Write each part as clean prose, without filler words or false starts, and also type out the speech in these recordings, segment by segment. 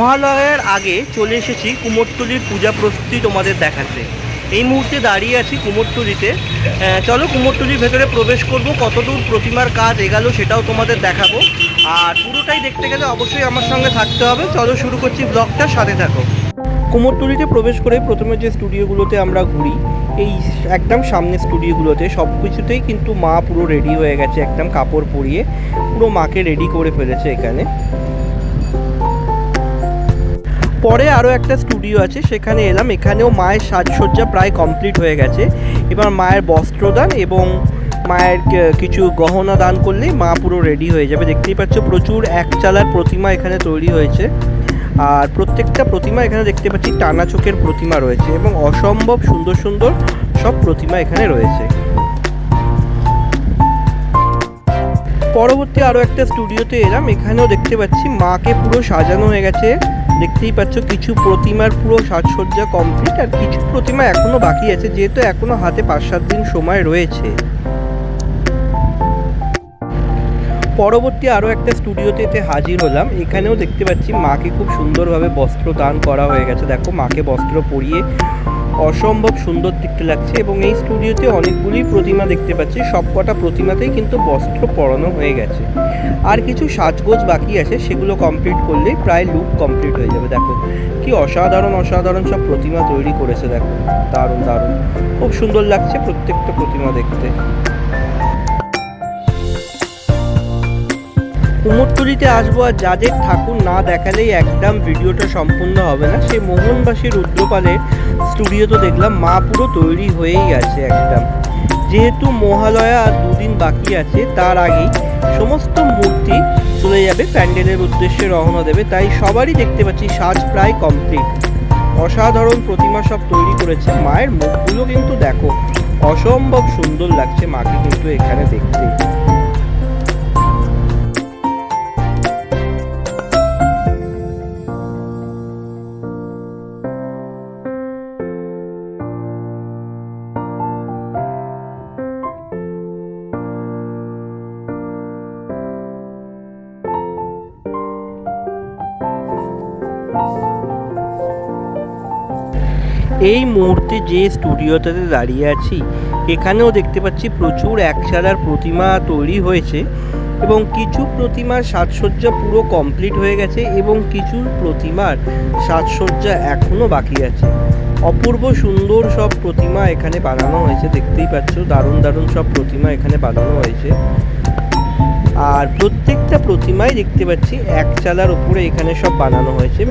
মহালয়ার আগে চলে এসেছি কুমোরটুলির পূজা প্রস্তুতি তোমাদের দেখাতে। এই মুহূর্তে দাঁড়িয়ে আছি কুমোরটুলিতে। চলো কুমোরটুলির ভেতরে প্রবেশ করব, কতদূর প্রতিমার কাজ এগালো সেটাও তোমাদের দেখাবো। আর পুরোটাই দেখতে গেলে অবশ্যই আমার সঙ্গে থাকতে হবে। চলো শুরু করছি ব্লগটা, সাথে থাকো। কুমোরটুলিতে প্রবেশ করে প্রথমে যে স্টুডিওগুলোতে আমরা ঘুরি, এই একদম সামনে স্টুডিওগুলোতে সব কিছুতেই কিন্তু মা পুরো রেডি হয়ে গেছে, একদম কাপড় পরিয়ে পুরো মাকে রেডি করে ফেলেছে এখানে। পরে আরও একটা স্টুডিও আছে, সেখানে এলাম। এখানেও মায়ের সাজসজ্জা প্রায় কমপ্লিট হয়ে গেছে। এবার মায়ের বস্ত্রদান এবং মায়ের কিছু গহনা দান করলেই মা পুরো রেডি হয়ে যাবে। দেখতেই পাচ্ছ প্রচুর একচালার প্রতিমা এখানে তৈরি হয়েছে। আর প্রত্যেকটা প্রতিমা এখানে দেখতে পাচ্ছি টানা চোখের প্রতিমা রয়েছে এবং অসম্ভব সুন্দর সুন্দর সব প্রতিমা এখানে রয়েছে। পরবর্তী আরও একটা স্টুডিওতে এলাম। এখানেও দেখতে পাচ্ছি মাকে পুরো সাজানো হয়ে গেছে। দেখতেই পাচ্ছ কিছু প্রতিমার পুরো সাজসজ্জা কমপ্লিট, আর কিছু প্রতিমা এখনও বাকি আছে, যেহেতু এখনও হাতে 5-7 দিন সময় রয়েছে। পরবর্তী আরও একটা স্টুডিওতে হাজির হলাম। এখানেও দেখতে পাচ্ছি মাকে খুব সুন্দরভাবে বস্ত্র দান করা হয়ে গেছে। দেখো মাকে বস্ত্র পরিয়ে অসম্ভব সুন্দর দেখতে লাগছে। এবং এই স্টুডিওতে অনেকগুলি প্রতিমা দেখতে পাচ্ছি, সবকটা প্রতিমাতেই কিন্তু বস্ত্র পরানো হয়ে গেছে। আর কিছু সাজগোজ বাকি আছে, সেগুলো কমপ্লিট করলেই প্রায় লুক কমপ্লিট হয়ে যাবে। দেখো কি অসাধারণ অসাধারণ সব প্রতিমা তৈরি করেছে, দেখো দারুণ দারুণ, খুব সুন্দর লাগছে প্রত্যেকটা প্রতিমা দেখতে। কুমোরটুলিতে আসবো আর যাদের ঠাকুর না দেখালেই একদম ভিডিওটা সম্পূর্ণ হবে না। সেই মোহনবাসী রুদ্রপালের স্টুডিও তো দেখলাম মা পুরো তৈরি হয়েই আছে একদম। যেহেতু মহালয়া আর 2 দিন বাকি আছে, তার আগেই সমস্ত মূর্তি চলে যাবে প্যান্ডেলের উদ্দেশ্যে রওনা দেবে, তাই সবারই দেখতে পাচ্ছি সাজ প্রায় কমপ্লিট। অসাধারণ প্রতিমা সব তৈরি করেছে। মায়ের মুখগুলো কিন্তু দেখো অসম্ভব সুন্দর লাগছে মাকে কিন্তু এখানে দেখতে। এই মুহূর্তে যে স্টুডিওটাতে দাঁড়িয়ে আছি, এখানেও দেখতে পাচ্ছি প্রচুর একচালার প্রতিমা তৈরি হয়েছে এবং কিছু প্রতিমার সাজসজ্জা পুরো কমপ্লিট হয়ে গেছে এবং কিছু প্রতিমার সাজসজ্জা এখনও বাকি আছে। অপূর্ব সুন্দর সব প্রতিমা এখানে বানানো হয়েছে, দেখতেই পাচ্ছ দারুণ দারুণ সব প্রতিমা এখানে বানানো হয়েছে। আর প্রত্যেকটা প্রতিমাই দেখতে পাচ্ছি একচালার উপরে এখানে সব বানানো হয়েছে।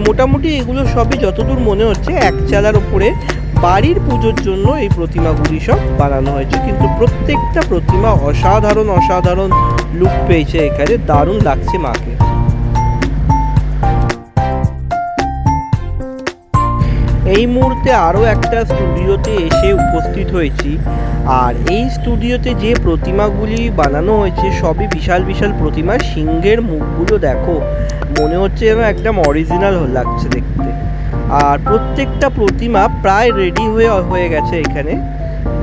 মোটামুটি এগুলো সবই যতদূর মনে হচ্ছে একচালার উপরে বাড়ির পুজোর জন্য এই প্রতিমাগুলি সব বানানো হয়েছে। কিন্তু প্রত্যেকটা প্রতিমা অসাধারণ অসাধারণ লুক পেয়েছে, এখানে দারুণ লাগছে মাকে। এই মুহূর্তে আরও একটা স্টুডিওতে এসে উপস্থিত হয়েছি। আর এই স্টুডিওতে যে প্রতিমাগুলি বানানো হয়েছে সবই বিশাল বিশাল প্রতিমা। সিংহের মুখগুলো দেখো মনে হচ্ছে যেন একদম অরিজিনাল লাগছে দেখতে। আর প্রত্যেকটা প্রতিমা প্রায় রেডি হয়ে গেছে এখানে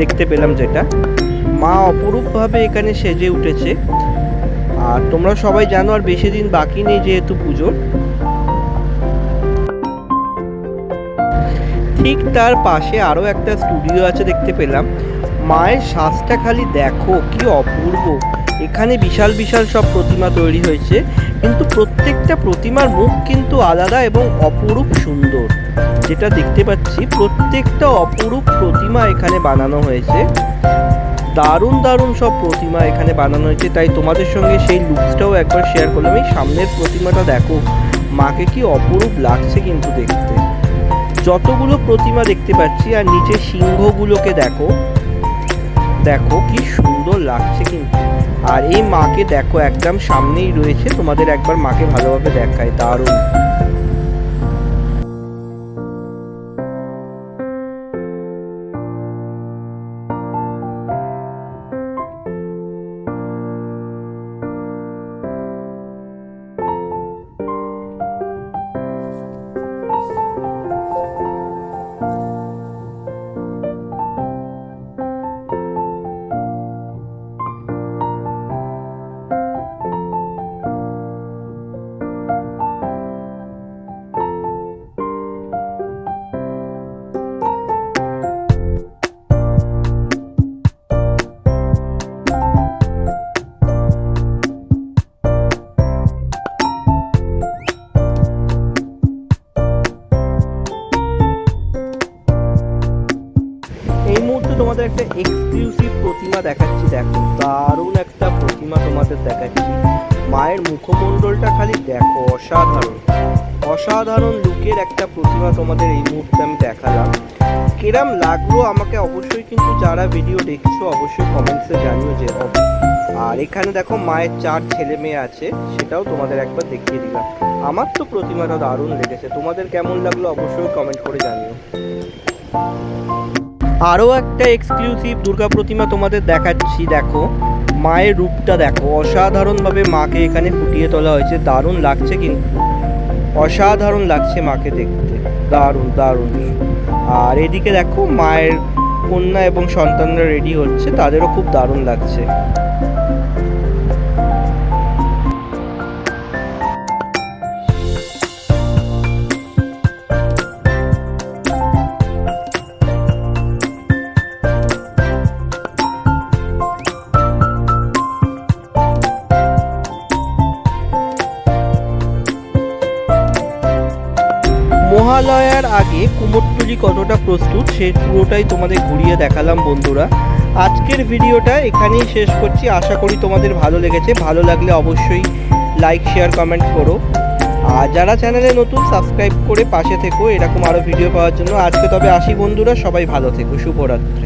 দেখতে পেলাম, যেটা মা অপরূপভাবে এখানে সেজে উঠেছে। আর তোমরা সবাই জানো আর বেশি দিন বাকি নেই যেহেতু পুজোর। ঠিক তার পাশে আরও একটা স্টুডিও আছে দেখতে পেলাম। মায়ের সাজটা খালি দেখো কি অপূর্ব। এখানে বিশাল বিশাল সব প্রতিমা তৈরি হয়েছে, কিন্তু প্রত্যেকটা প্রতিমার মুখ কিন্তু আলাদা এবং অপরূপ সুন্দর। যেটা দেখতে পাচ্ছি প্রত্যেকটা অপরূপ প্রতিমা এখানে বানানো হয়েছে। দারুণ দারুণ সব প্রতিমা এখানে বানানো হয়েছে, তাই তোমাদের সঙ্গে সেই লুকসটাও একবার শেয়ার করলাম। এই সামনের প্রতিমাটা দেখো মাকে কি অপরূপ লাগছে কিন্তু দেখতে। যতগুলো প্রতিমা দেখতে পাচ্ছি আর নিচে সিংহগুলোকে দেখো, দেখো কি সুন্দর লাগছে কিন্তু। আর এই মাকে দেখো একদম সামনেই রয়েছে, তোমাদের একবার মাকে ভালোভাবে দেখায়, দারুণ। তোমাদের একটা এক্সক্লুসিভ প্রতিমা দেখাচ্ছি। দেখো দারুণ একটা প্রতিমা তোমাদের দেখাচ্ছি। মায়ের মুখমণ্ডলটা খালি দেখো, অসাধারণ অসাধারণ লুকের একটা প্রতিমা তোমাদের এই মুহূর্তে আমি দেখালাম। কিরম লাগলো আমাকে অবশ্যই কিন্তু যারা ভিডিও দেখছো অবশ্যই কমেন্টসে জানিও যে। আর এখানে দেখো মায়ের 4 ছেলে মেয়ে আছে, সেটাও তোমাদের একবার দেখিয়ে দিলাম। আমার তো প্রতিমাটা দারুণ লেগেছে, তোমাদের কেমন লাগলো অবশ্যই কমেন্ট করে জানিও। আরও একটা এক্সক্লুসিভ দুর্গা প্রতিমা তোমাদের দেখাচ্ছি। দেখো মায়ের রূপটা দেখো, অসাধারণভাবে মাকে এখানে ফুটিয়ে তোলা হয়েছে। দারুণ লাগছে, কিন্তু অসাধারণ লাগছে মাকে দেখতে, দারুণ দারুণ। আর এদিকে দেখো মায়ের কন্যা এবং সন্তানরা রেডি হচ্ছে, তাদেরও খুব দারুণ লাগছে। মহালয়ার আগে কুমোরটুলি কতটা প্রস্তুত সে পুরোটাই তোমাদের ঘুরিয়ে দেখালাম বন্ধুরা। আজকের ভিডিওটা এখানেই শেষ করছি, আশা করি তোমাদের ভালো লেগেছে। ভালো লাগলে অবশ্যই লাইক শেয়ার কমেন্ট করো, আর যারা চ্যানেলে নতুন সাবস্ক্রাইব করে পাশে থেকো এরকম আরও ভিডিও পাওয়ার জন্য। আজকে তবে আসি বন্ধুরা, সবাই ভালো থেকো, শুভরাত্রি।